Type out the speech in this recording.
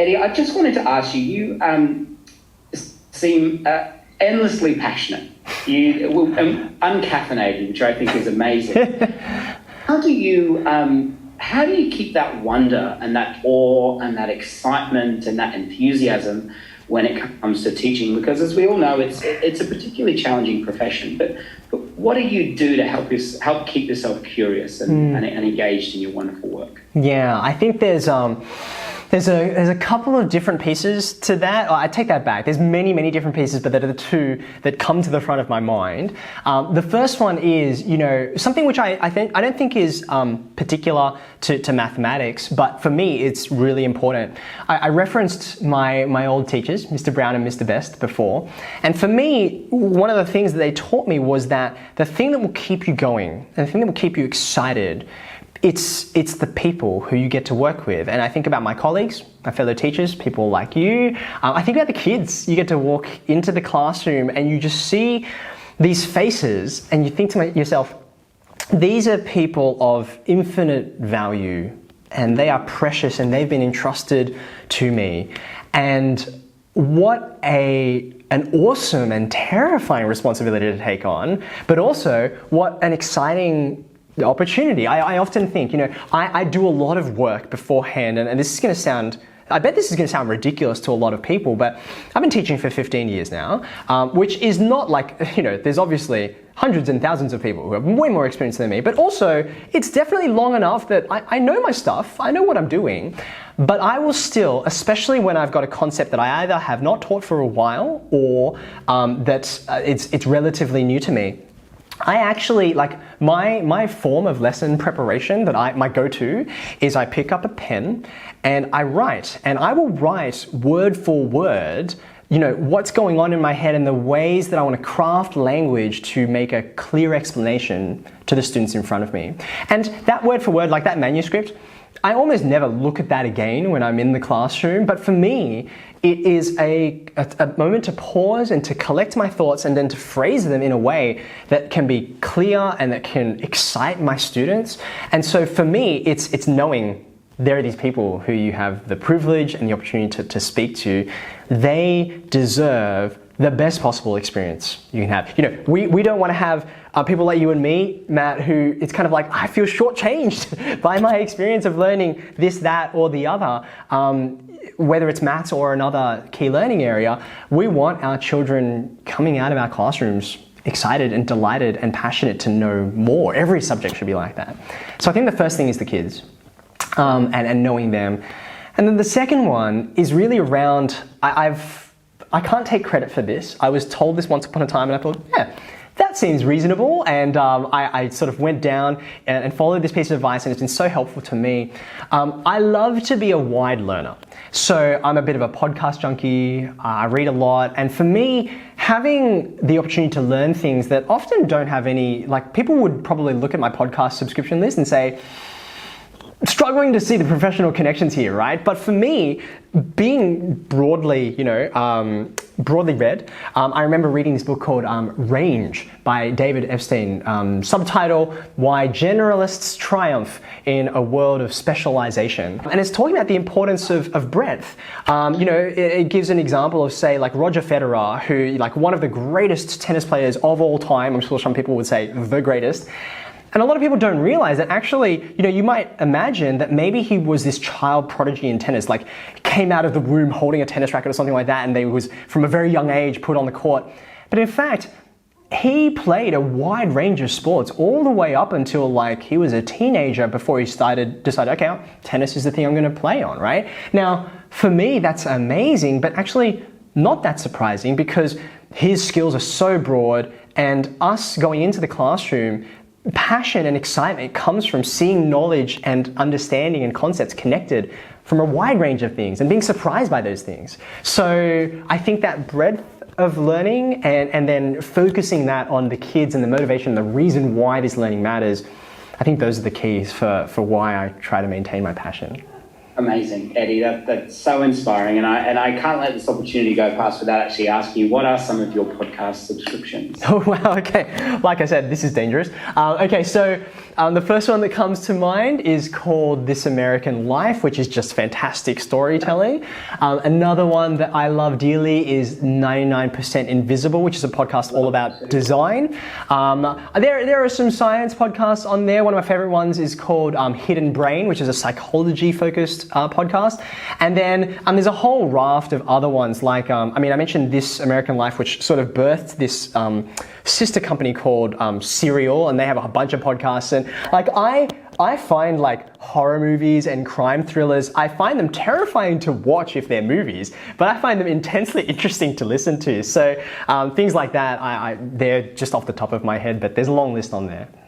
Eddie, I just wanted to ask you, you seem endlessly passionate. You uncaffeinated, which I think is amazing. How do you keep that wonder and that awe and that excitement and that enthusiasm when it comes to teaching? Because as we all know, it's a particularly challenging profession. But what do you do to help keep yourself curious and engaged in your wonderful work? Yeah, I think there's a couple of different pieces to that. I take that back. There's many different pieces, but there are the two that come to the front of my mind. The first one is, something which I don't think is particular to mathematics, but for me, it's really important. I referenced my old teachers, Mr. Brown and Mr. Best, before. And for me, one of the things that they taught me was that the thing that will keep you going and the thing that will keep you excited, it's the people who you get to work with. And I think about my colleagues, my fellow teachers, people like you. I think about the kids. You get to walk into the classroom and you just see these faces and you think to yourself, these are people of infinite value and they are precious and they've been entrusted to me. And what an awesome and terrifying responsibility to take on, but also what an exciting the opportunity. I often think, I do a lot of work beforehand, and this is going to sound, I bet this is going to sound ridiculous to a lot of people, but I've been teaching for 15 years now, which is not like, there's obviously hundreds and thousands of people who have way more experience than me, but also it's definitely long enough that I know my stuff, I know what I'm doing, but I will still, especially when I've got a concept that I either have not taught for a while or that it's relatively new to me, I actually, my form of lesson preparation my go-to is I pick up a pen and I write, and I will write word for word, what's going on in my head and the ways that I want to craft language to make a clear explanation to the students in front of me. And that word for word, like that manuscript, I almost never look at that again when I'm in the classroom, but for me, it is a moment to pause and to collect my thoughts and then to phrase them in a way that can be clear and that can excite my students. And so for me, it's knowing there are these people who you have the privilege and the opportunity to speak to. They deserve the best possible experience you can have. We don't want to have people like you and me, Matt, who it's kind of like, I feel shortchanged by my experience of learning this, that, or the other. Whether it's maths or another key learning area, we want our children coming out of our classrooms excited and delighted and passionate to know more. Every subject should be like that. So I think the first thing is the kids and knowing them. And then the second one is really around, I can't take credit for this. I was told this once upon a time and I thought, yeah, that seems reasonable, and I sort of went down and followed this piece of advice, and it's been so helpful to me. I love to be a wide learner. So I'm a bit of a podcast junkie, I read a lot, and for me, having the opportunity to learn things that often don't have any, people would probably look at my podcast subscription list and say, struggling to see the professional connections here, right? But for me, being broadly, broadly read, I remember reading this book called Range by David Epstein, subtitle, Why Generalists Triumph in a World of Specialization. And it's talking about the importance of breadth. It gives an example of, say, like Roger Federer, who, one of the greatest tennis players of all time, I'm sure some people would say the greatest. And a lot of people don't realize that actually, you might imagine that maybe he was this child prodigy in tennis, came out of the womb holding a tennis racket or something like that, and they was from a very young age put on the court. But in fact, he played a wide range of sports all the way up until he was a teenager before he decided, okay, tennis is the thing I'm going to play on, right? Now, for me, that's amazing, but actually not that surprising because his skills are so broad, and us going into the classroom, passion and excitement comes from seeing knowledge and understanding and concepts connected from a wide range of things and being surprised by those things. So I think that breadth of learning and then focusing that on the kids and the motivation, the reason why this learning matters, I think those are the keys for why I try to maintain my passion. Amazing, Eddie. That's so inspiring, and I can't let this opportunity go past without actually asking you, what are some of your podcast subscriptions? Oh wow, okay. Like I said, this is dangerous. Okay, so The first one that comes to mind is called This American Life, which is just fantastic storytelling. Another one that I love dearly is 99% Invisible, which is a podcast all about design. There are some science podcasts on there. One of my favorite ones is called Hidden Brain, which is a psychology-focused podcast. And then there's a whole raft of other ones like, I mentioned This American Life, which sort of birthed this sister company called Serial, and they have a bunch of podcasts. And like I find like horror movies and crime thrillers, I find them terrifying to watch if they're movies, but I find them intensely interesting to listen to. So things like that, they're just off the top of my head, but there's a long list on there.